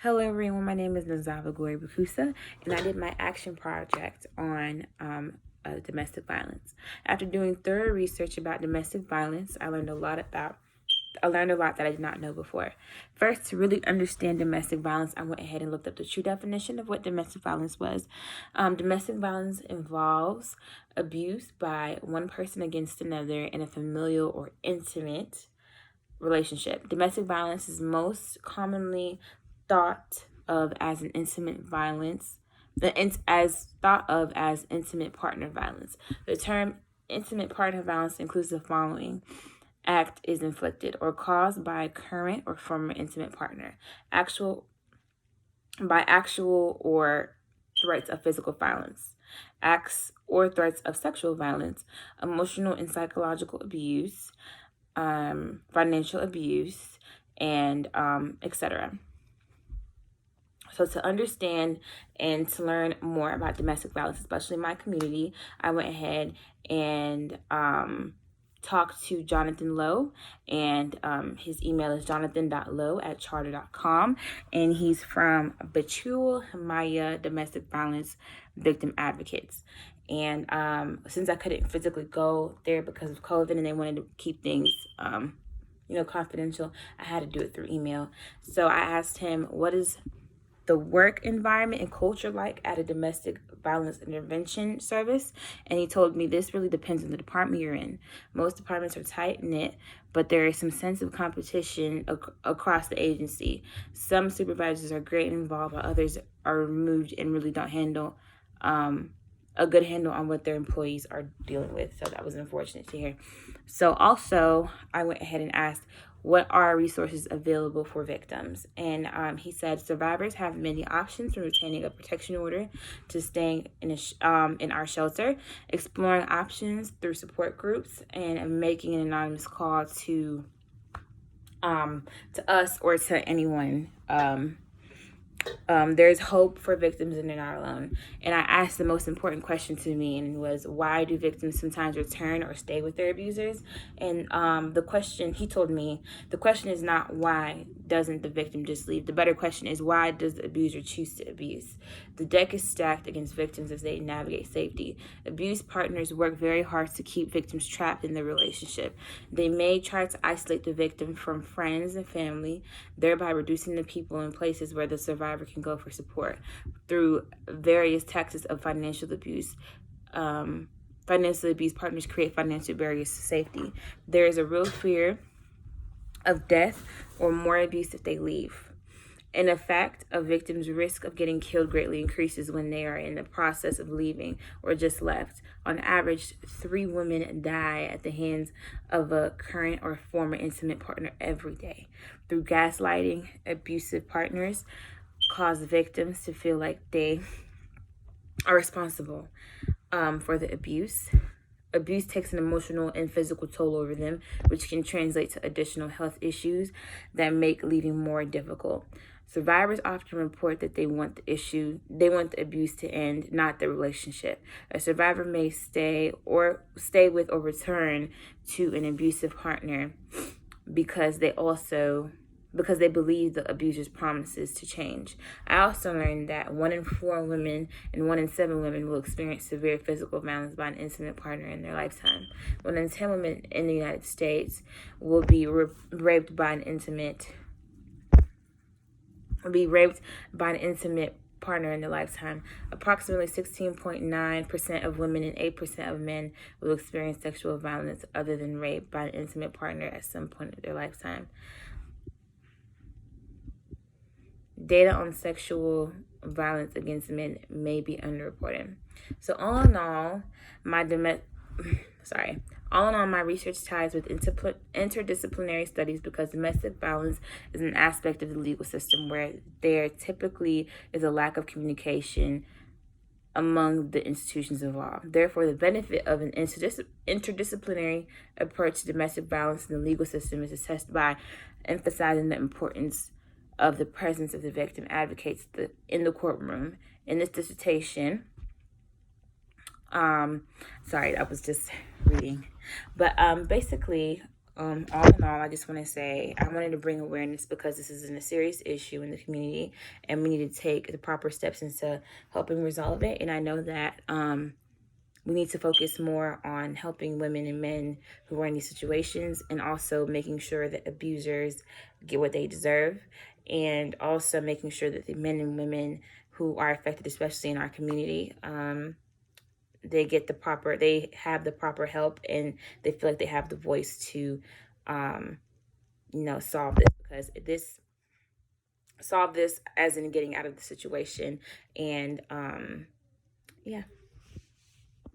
Hello everyone, my name is Nazava Glory Bakusa, and I did my action project on domestic violence. After doing thorough research about domestic violence, I learned a lot that I did not know before. First, to really understand domestic violence, I went ahead and looked up the true definition of what domestic violence was. Domestic violence involves abuse by one person against another in a familial or intimate relationship. Domestic violence is most commonly thought of as an intimate violence, as thought of as intimate partner violence. The term intimate partner violence includes the following: act is inflicted or caused by a current or former intimate partner, actual or threats of physical violence, acts or threats of sexual violence, emotional and psychological abuse, financial abuse, and etc. So to understand and to learn more about domestic violence, especially in my community, I went ahead and talked to Jonathan Lowe, and his email is jonathan.lowe@charter.com, and he's from Batul Himayah Domestic Violence Victim Advocates. And since I couldn't physically go there because of COVID and they wanted to keep things confidential, I had to do it through email. So I asked him, what is the work environment and culture like at a domestic violence intervention service? And he told me this really depends on the department you're in. Most departments are tight-knit, but there is some sense of competition across the agency. Some supervisors are great and involved, while others are removed and really don't handle a good handle on what their employees are dealing with. So that was unfortunate to hear. So also, I went ahead and asked, what are resources available for victims? And he said survivors have many options, from obtaining a protection order to staying in our shelter, exploring options through support groups, and making an anonymous call to us or to anyone. There's hope for victims and they're not alone. And I asked the most important question to me, and was, why do victims sometimes return or stay with their abusers? And he told me, the question is not why doesn't the victim just leave. The better question is, why does the abuser choose to abuse? The deck is stacked against victims as they navigate safety. Abused partners work very hard to keep victims trapped in the relationship. They may try to isolate the victim from friends and family, thereby reducing the people in places where the survivor can go for support. Through various tactics of financial abuse, partners create financial barriers to safety. There is a real fear of death or more abuse if they leave. In effect, a victim's risk of getting killed greatly increases when they are in the process of leaving or just left. On average, 3 women die at the hands of a current or former intimate partner every day. Through gaslighting, abusive partners cause victims to feel like they are responsible for the abuse. Abuse takes an emotional and physical toll over them, which can translate to additional health issues that make leaving more difficult. Survivors often report that they want the abuse to end, not the relationship. A survivor may stay with or return to an abusive partner because they believe the abuser's promises to change. I also learned that 1 in 4 women and 1 in 7 women will experience severe physical violence by an intimate partner in their lifetime. 1 in 10 women in the United States will be raped by an intimate partner in their lifetime. Approximately 16.9% of women and 8% of men will experience sexual violence other than rape by an intimate partner at some point of their lifetime. Data on sexual violence against men may be underreported. So all in all, my research ties with interdisciplinary studies, because domestic violence is an aspect of the legal system where there typically is a lack of communication among the institutions of law. Therefore, the benefit of an interdisciplinary approach to domestic violence in the legal system is assessed by emphasizing the importance of the presence of the victim advocates in the courtroom. In this dissertation, sorry, I was just reading, but basically, All in all, I just want to say I wanted to bring awareness because this is a serious issue in the community, and we need to take the proper steps into helping resolve it. And I know that we need to focus more on helping women and men who are in these situations, and also making sure that abusers get what they deserve, and also making sure that the men and women who are affected, especially in our community, they have the proper help, and they feel like they have the voice to solve this, because solve this as in getting out of the situation. And yeah.